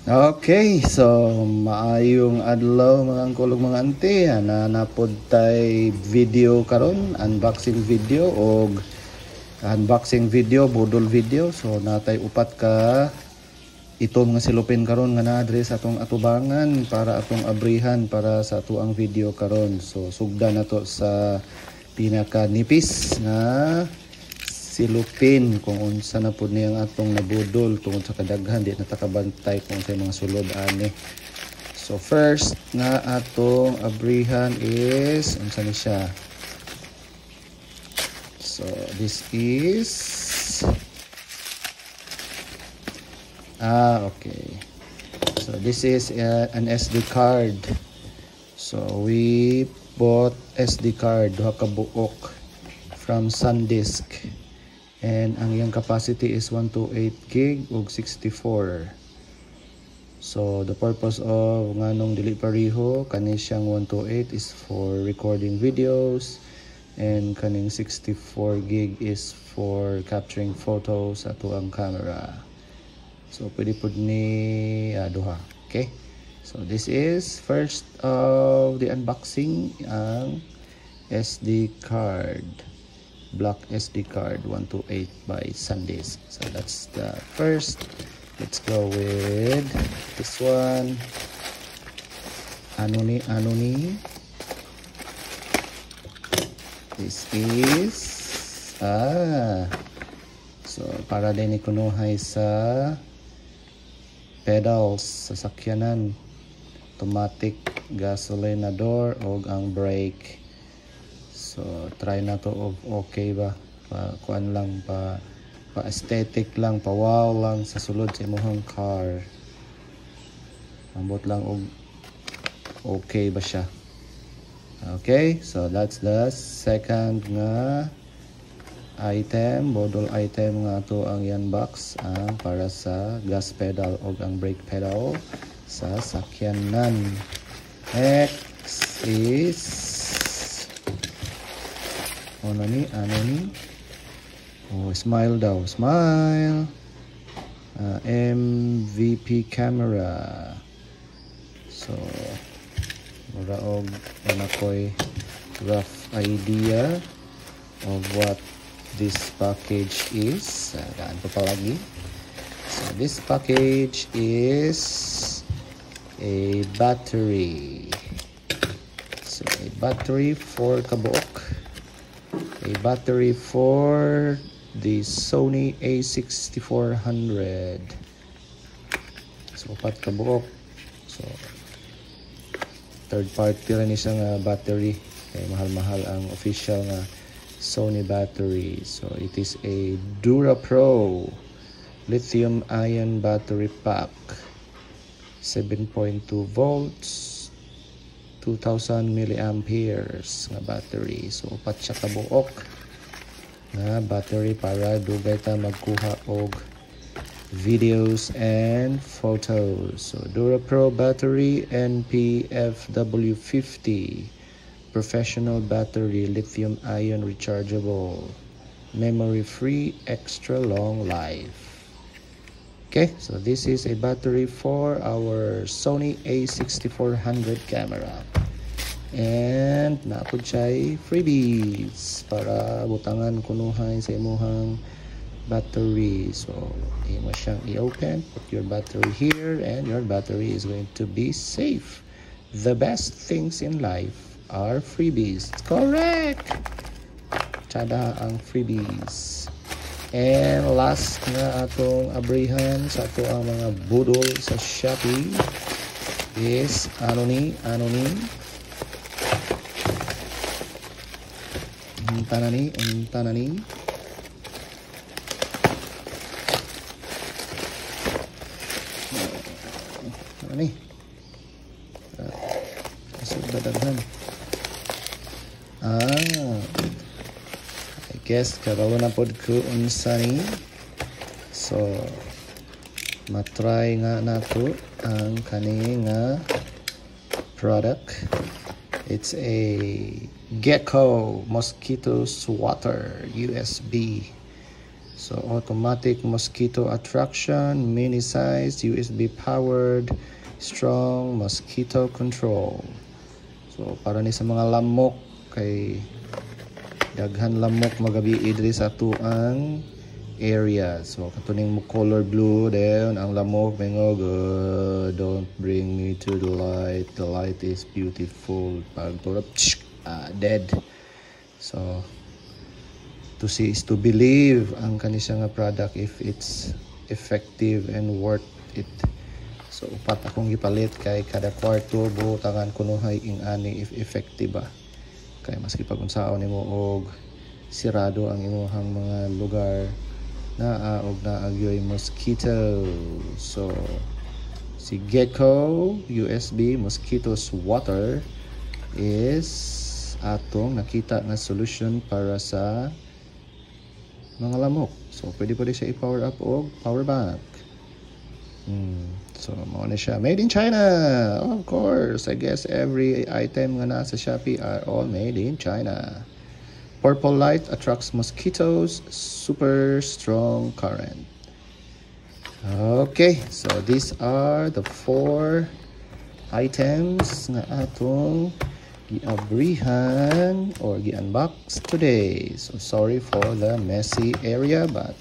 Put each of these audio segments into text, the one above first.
Okay, so maayong adlaw mga angkol ug mga ante, na napod tay video karon, unboxing video og budol video. So natay upat ka itom nga silupin karon nga naa diri sa atong atubangan para atong abrihan para sa atuang video karon. So sugdan nato sa pinaka nipis nga silupin kung unsa na pud niyang atong nabudol tungod sa kadaghan di natakabantay kung sa mga sulod ani. So first nga atong abrihan is unsa ni siya. So this is okay. So this is an SD card. So we bought SD card duha ka buok from SanDisk. And ang iyang capacity is 128 gig ug 64. So the purpose of nganong dili pareho kani siyang 128 is for recording videos and kaning 64 gig is for capturing photos sa tuang camera. So pwede pud ni duha. Okay? So this is first of the unboxing ang SD card. Black SD card 128 by SanDisk. So that's the first. Let's go with this one. Ano ni? This is so para din ikunuhay sa pedals sa sakyanan, automatic gasolinador o ang brake. So try na to of okay ba, kuan lang pa aesthetic lang, pa wow lang sa sulod sa imong car, ambot lang og okay ba siya. Okay, so that's the second nga item, model item nga to ang yan box para sa gas pedal o ang brake pedal sa sakyanan. Next is ano ni? Oh, smile daw. Smile. MVP camera. So, mura og ako'y rough idea of what this package is. Daan ko pa lagi. So, this package is a battery. So, a battery for kabuok. A battery for the Sony a6400. So upat ka buok. So third party rin isang battery. Kaya mahal-mahal ang official nga Sony battery. So it is a DuraPro lithium ion battery pack, 7.2 volts, 2000 milliamperes nga battery. So upat siya ka buok nga battery para dugay ta magkuha og videos and photos. So DuraPro battery NPFW50 professional battery, lithium ion rechargeable, memory free, extra long life. Okay, so this is a battery for our Sony a6400 camera. And napod siya'y freebies para butangan kunuhay sa imuhang battery. So, imo siyang i-open, put your battery here, and your battery is going to be safe. The best things in life are freebies. Correct! Tsada ang freebies. And last nga atong abrihan sa ato ang mga budol sa Shopee is ano ni unta na ni kasog dadaghan. I guess kabalo na pod ko unsa ni. So matry nga nato ang kani nga product. It's a Gecko mosquito swatter USB So automatic mosquito attraction, mini size, USB powered, strong mosquito control. So para ni sa mga lamok kay daghan lamok magabi diri sa tuang area. So katuning mo color blue then ang lamok mengog don't bring me to the light is beautiful pag turap dead. So to see is to believe ang kanisa nga product if it's effective and worth it. So upat akong gipalit kay kada kwarto butangan kuno hay ing ani if effective ba kay maski pag unsaon nimo og sirado ang imuhang mga lugar og naagyoy mosquito. So si Gecko USB mosquitoes water is atong nakita nga solution para sa mga lamok. So pwede siya i-power up og power bank. So mao na siya made in China. Of course, I guess every item nga nasa Shopee are all made in China. Purple light attracts mosquitoes, super strong current. Okay, so these are the 4 items nga atong giabrihan or gi-unbox today. So sorry for the messy area, but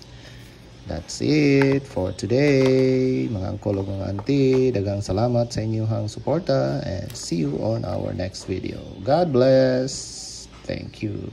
that's it for today. Mga angkol ug mga auntie, daghang salamat sa inyong suporta and see you on our next video. God bless. Thank you.